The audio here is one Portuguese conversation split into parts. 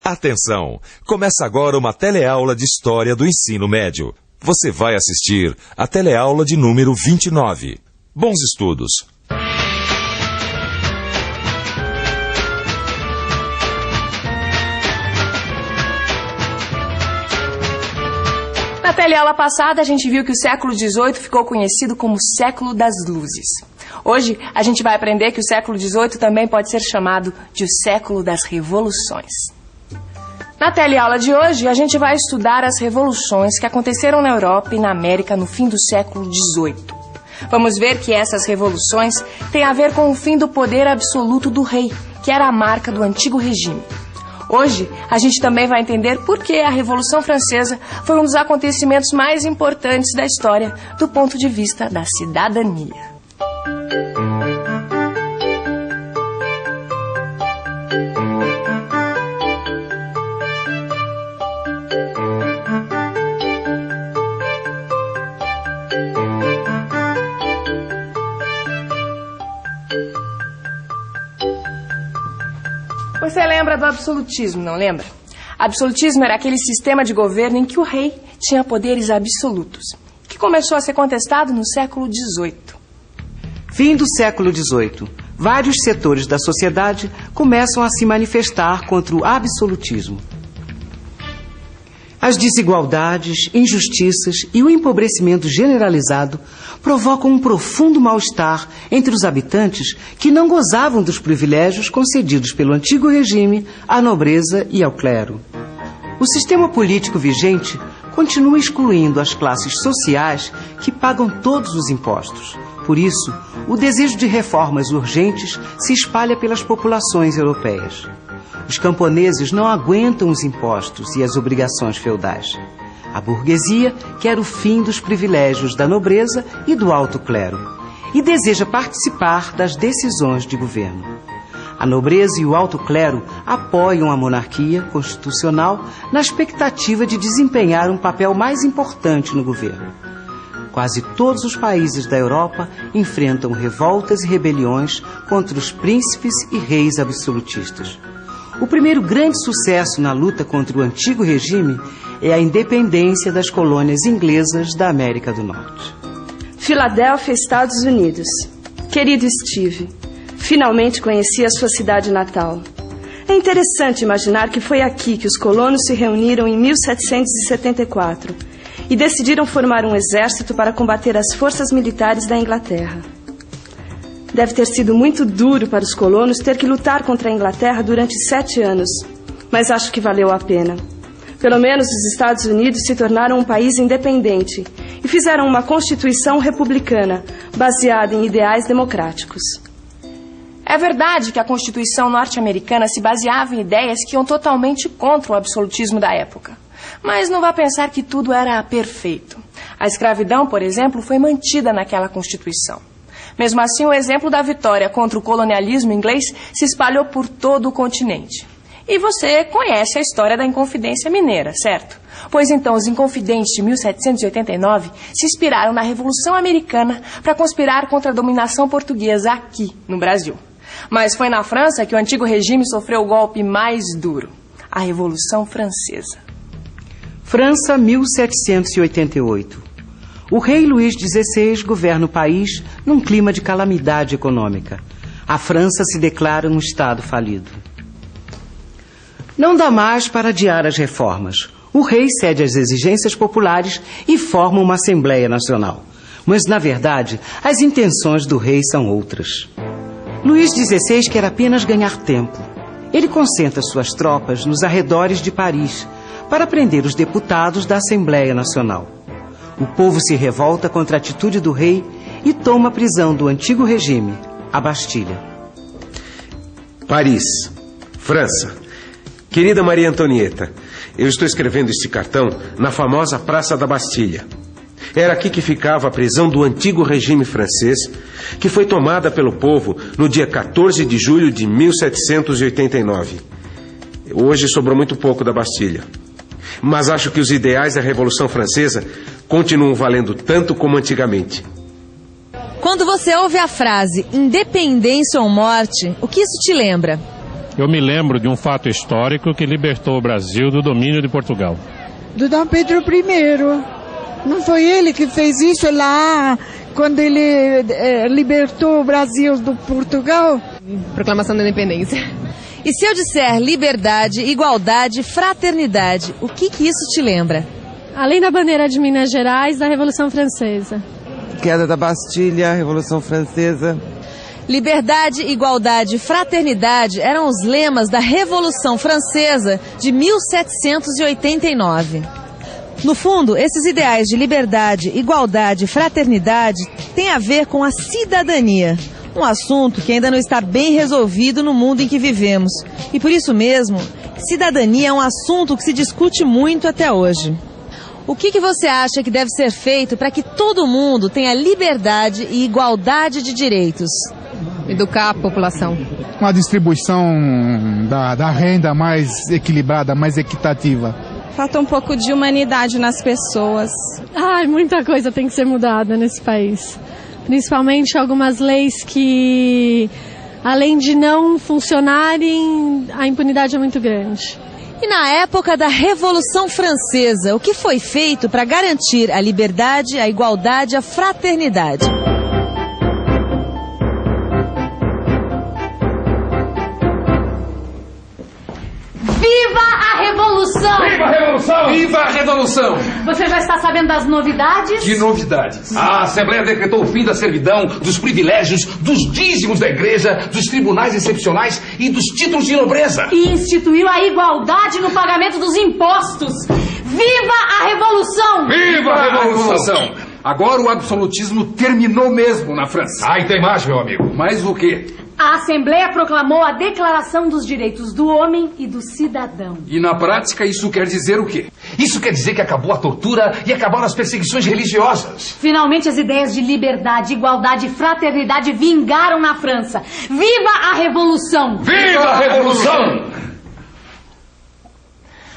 Atenção! Começa agora uma teleaula de História do Ensino Médio. Você vai assistir a teleaula de número 29. Bons estudos! Na teleaula passada, a gente viu que o século XVIII ficou conhecido como século das luzes. Hoje, a gente vai aprender que o século XVIII também pode ser chamado de o século das revoluções. Na teleaula de hoje, a gente vai estudar as revoluções que aconteceram na Europa e na América no fim do século XVIII. Vamos ver que essas revoluções têm a ver com o fim do poder absoluto do rei, que era a marca do antigo regime. Hoje, a gente também vai entender por que a Revolução Francesa foi um dos acontecimentos mais importantes da história do ponto de vista da cidadania. Você lembra do absolutismo, não lembra? Absolutismo era aquele sistema de governo em que o rei tinha poderes absolutos, que começou a ser contestado no século XVIII. Fim do século XVIII. Vários setores da sociedade começam a se manifestar contra o absolutismo. As desigualdades, injustiças e o empobrecimento generalizado provocam um profundo mal-estar entre os habitantes que não gozavam dos privilégios concedidos pelo antigo regime à nobreza e ao clero. O sistema político vigente continua excluindo as classes sociais que pagam todos os impostos. Por isso, o desejo de reformas urgentes se espalha pelas populações europeias. Os camponeses não aguentam os impostos e as obrigações feudais. A burguesia quer o fim dos privilégios da nobreza e do alto clero e deseja participar das decisões de governo. A nobreza e o alto clero apoiam a monarquia constitucional na expectativa de desempenhar um papel mais importante no governo. Quase todos os países da Europa enfrentam revoltas e rebeliões contra os príncipes e reis absolutistas. O primeiro grande sucesso na luta contra o antigo regime é a independência das colônias inglesas da América do Norte. Filadélfia, Estados Unidos. Querido Steve, finalmente conheci a sua cidade natal. É interessante imaginar que foi aqui que os colonos se reuniram em 1774 e decidiram formar um exército para combater as forças militares da Inglaterra. Deve ter sido muito duro para os colonos ter que lutar contra a Inglaterra durante 7 anos, mas acho que valeu a pena. Pelo menos os Estados Unidos se tornaram um país independente e fizeram uma Constituição republicana, baseada em ideais democráticos. É verdade que a Constituição norte-americana se baseava em ideias que iam totalmente contra o absolutismo da época. Mas não vá pensar que tudo era perfeito. A escravidão, por exemplo, foi mantida naquela Constituição. Mesmo assim, o exemplo da vitória contra o colonialismo inglês se espalhou por todo o continente. E você conhece a história da Inconfidência Mineira, certo? Pois então, os Inconfidentes de 1789 se inspiraram na Revolução Americana para conspirar contra a dominação portuguesa aqui, no Brasil. Mas foi na França que o antigo regime sofreu o golpe mais duro, a Revolução Francesa. França, 1788. O rei Luís XVI governa o país num clima de calamidade econômica. A França se declara um estado falido. Não dá mais para adiar as reformas. O rei cede às exigências populares e forma uma Assembleia Nacional. Mas, na verdade, as intenções do rei são outras. Luís XVI quer apenas ganhar tempo. Ele concentra suas tropas nos arredores de Paris para prender os deputados da Assembleia Nacional. O povo se revolta contra a atitude do rei e toma a prisão do antigo regime, a Bastilha. Paris, França. Querida Maria Antonieta, eu estou escrevendo este cartão na famosa Praça da Bastilha. Era aqui que ficava a prisão do antigo regime francês, que foi tomada pelo povo no dia 14 de julho de 1789. Hoje sobrou muito pouco da Bastilha. Mas acho que os ideais da Revolução Francesa continuam valendo tanto como antigamente. Quando você ouve a frase independência ou morte, o que isso te lembra? eu me lembro de um fato histórico que libertou o Brasil do domínio de Portugal. Do Dom Pedro I. Não foi ele que fez isso lá quando ele libertou o Brasil do Portugal? Proclamação da Independência. E se eu disser liberdade, igualdade, fraternidade, o que isso te lembra? Além da bandeira de Minas Gerais, da Revolução Francesa. Queda da Bastilha, Revolução Francesa. Liberdade, igualdade, fraternidade eram os lemas da Revolução Francesa de 1789. No fundo, esses ideais de liberdade, igualdade e fraternidade têm a ver com a cidadania, um assunto que ainda não está bem resolvido no mundo em que vivemos. E por isso mesmo, cidadania é um assunto que se discute muito até hoje. O que você acha que deve ser feito para que todo mundo tenha liberdade e igualdade de direitos? Educar a população. Uma distribuição da renda mais equilibrada, mais equitativa. Falta um pouco de humanidade nas pessoas. Muita coisa tem que ser mudada nesse país. Principalmente algumas leis que, além de não funcionarem, a impunidade é muito grande. E na época da Revolução Francesa, o que foi feito para garantir a liberdade, a igualdade, a fraternidade? Viva a Revolução! Viva a Revolução! Viva a Revolução! Você já está sabendo das novidades? Que novidades? A Assembleia decretou o fim da servidão, dos privilégios, dos dízimos da igreja, dos tribunais excepcionais e dos títulos de nobreza. E instituiu a igualdade no pagamento dos impostos. Viva a Revolução! Viva a Revolução! Agora o absolutismo terminou mesmo na França. E tem mais, meu amigo. Mais o quê? A Assembleia proclamou a Declaração dos Direitos do Homem e do Cidadão. E na prática isso quer dizer o quê? Isso quer dizer que acabou a tortura e acabaram as perseguições religiosas. Finalmente as ideias de liberdade, igualdade e fraternidade vingaram na França. Viva a Revolução! Viva a Revolução!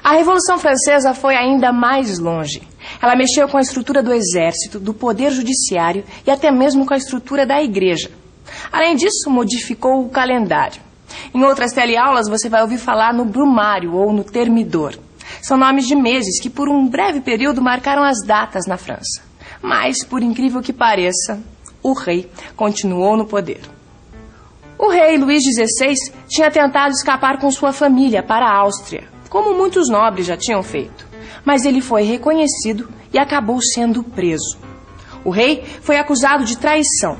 A Revolução Francesa foi ainda mais longe. Ela mexeu com a estrutura do exército, do poder judiciário e até mesmo com a estrutura da igreja. Além disso, modificou o calendário. Em outras teleaulas você vai ouvir falar no brumário ou no termidor. São nomes de meses que por um breve período marcaram as datas na França. Mas, por incrível que pareça, o rei continuou no poder. O rei Luís XVI tinha tentado escapar com sua família para a Áustria, como muitos nobres já tinham feito. Mas ele foi reconhecido e acabou sendo preso. O rei foi acusado de traição.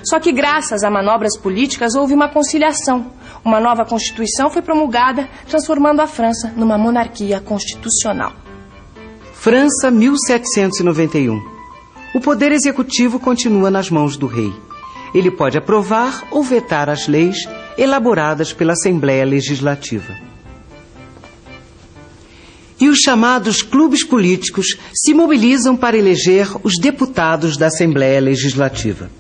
Só que graças a manobras políticas houve uma conciliação. Uma nova Constituição foi promulgada, transformando a França numa monarquia constitucional. França, 1791. O poder executivo continua nas mãos do rei. Ele pode aprovar ou vetar as leis elaboradas pela Assembleia Legislativa. E os chamados clubes políticos se mobilizam para eleger os deputados da Assembleia Legislativa.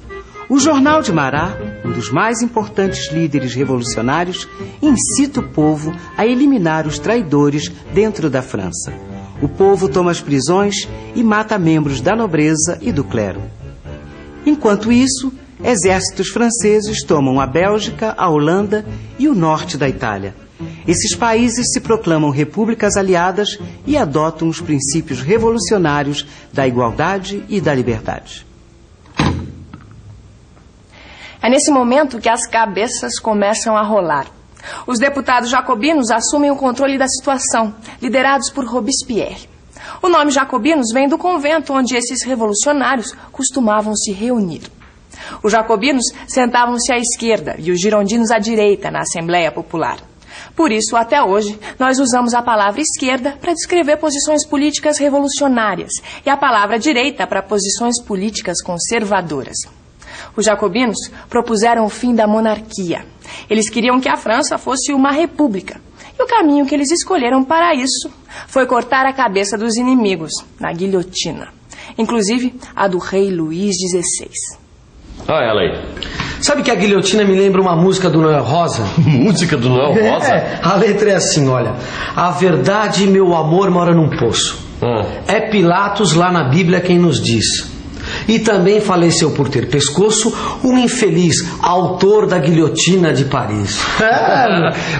O Jornal de Marat, um dos mais importantes líderes revolucionários, incita o povo a eliminar os traidores dentro da França. O povo toma as prisões e mata membros da nobreza e do clero. Enquanto isso, exércitos franceses tomam a Bélgica, a Holanda e o norte da Itália. Esses países se proclamam repúblicas aliadas e adotam os princípios revolucionários da igualdade e da liberdade. É nesse momento que as cabeças começam a rolar. Os deputados jacobinos assumem o controle da situação, liderados por Robespierre. O nome jacobinos vem do convento onde esses revolucionários costumavam se reunir. Os jacobinos sentavam-se à esquerda e os girondinos à direita na Assembleia Popular. Por isso, até hoje, nós usamos a palavra esquerda para descrever posições políticas revolucionárias e a palavra direita para posições políticas conservadoras. Os jacobinos propuseram o fim da monarquia. Eles queriam que a França fosse uma república. E o caminho que eles escolheram para isso foi cortar a cabeça dos inimigos, na guilhotina. Inclusive a do rei Luís XVI. Olha ela aí. Sabe que a guilhotina me lembra uma música do Noel Rosa? Música do Noel Rosa? A letra é assim, olha. A verdade e meu amor mora num poço. É Pilatos lá na Bíblia quem nos diz. E também faleceu por ter pescoço o infeliz autor da Guilhotina de Paris.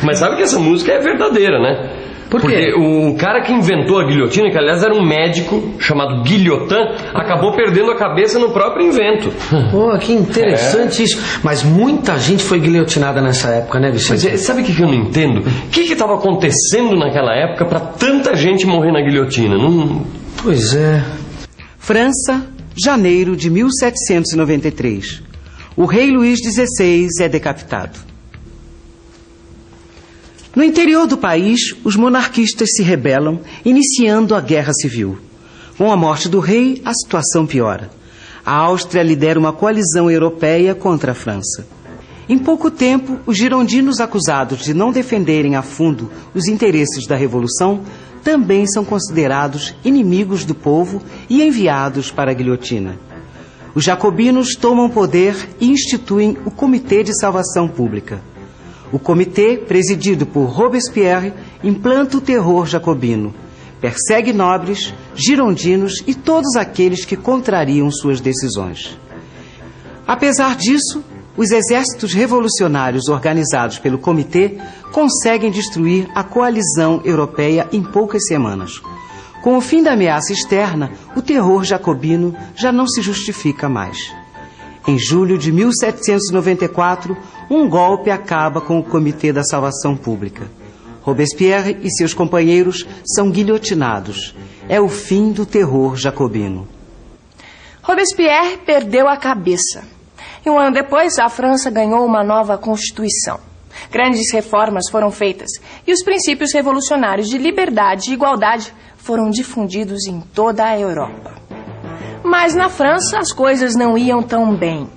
Mas sabe que essa música é verdadeira, né? Por quê? Porque o cara que inventou a guilhotina, que aliás era um médico chamado Guilhotin, acabou perdendo a cabeça no próprio invento. Pô, que interessante isso. Mas muita gente foi guilhotinada nessa época, né, Vicente? Mas sabe o que eu não entendo? O que estava acontecendo naquela época para tanta gente morrer na guilhotina? Não... Pois é. França, janeiro de 1793. O rei Luís XVI é decapitado. No interior do país, os monarquistas se rebelam, iniciando a guerra civil. Com a morte do rei, a situação piora. A Áustria lidera uma coalizão europeia contra a França. Em pouco tempo, os girondinos acusados de não defenderem a fundo os interesses da Revolução também são considerados inimigos do povo e enviados para a guilhotina. Os jacobinos tomam poder e instituem o Comitê de Salvação Pública. O comitê, presidido por Robespierre, implanta o terror jacobino, persegue nobres, girondinos e todos aqueles que contrariam suas decisões. Apesar disso, os exércitos revolucionários organizados pelo comitê conseguem destruir a coalizão europeia em poucas semanas. Com o fim da ameaça externa, o terror jacobino já não se justifica mais. Em julho de 1794, um golpe acaba com o Comitê da Salvação Pública. Robespierre e seus companheiros são guilhotinados. É o fim do terror jacobino. Robespierre perdeu a cabeça. E um ano depois, a França ganhou uma nova Constituição. Grandes reformas foram feitas e os princípios revolucionários de liberdade e igualdade foram difundidos em toda a Europa. Mas na França as coisas não iam tão bem.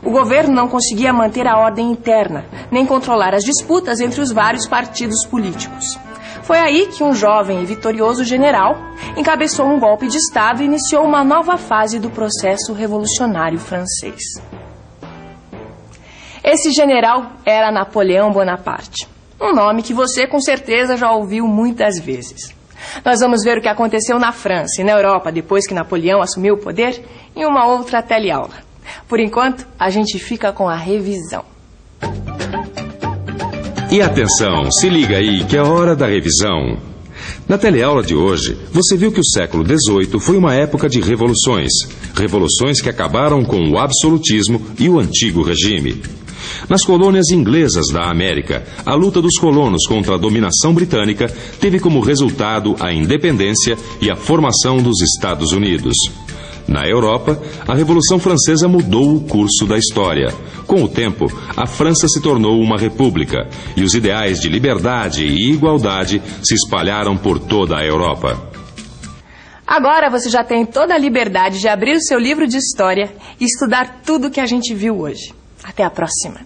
O governo não conseguia manter a ordem interna, nem controlar as disputas entre os vários partidos políticos. Foi aí que um jovem e vitorioso general encabeçou um golpe de Estado e iniciou uma nova fase do processo revolucionário francês. Esse general era Napoleão Bonaparte, um nome que você com certeza já ouviu muitas vezes. Nós vamos ver o que aconteceu na França e na Europa depois que Napoleão assumiu o poder em uma outra teleaula. Por enquanto, a gente fica com a revisão. E atenção, se liga aí que é hora da revisão. Na teleaula de hoje, você viu que o século XVIII foi uma época de revoluções. Revoluções que acabaram com o absolutismo e o antigo regime. Nas colônias inglesas da América, a luta dos colonos contra a dominação britânica teve como resultado a independência e a formação dos Estados Unidos. Na Europa, a Revolução Francesa mudou o curso da história. Com o tempo, a França se tornou uma república e os ideais de liberdade e igualdade se espalharam por toda a Europa. Agora você já tem toda a liberdade de abrir o seu livro de história e estudar tudo o que a gente viu hoje. Até a próxima.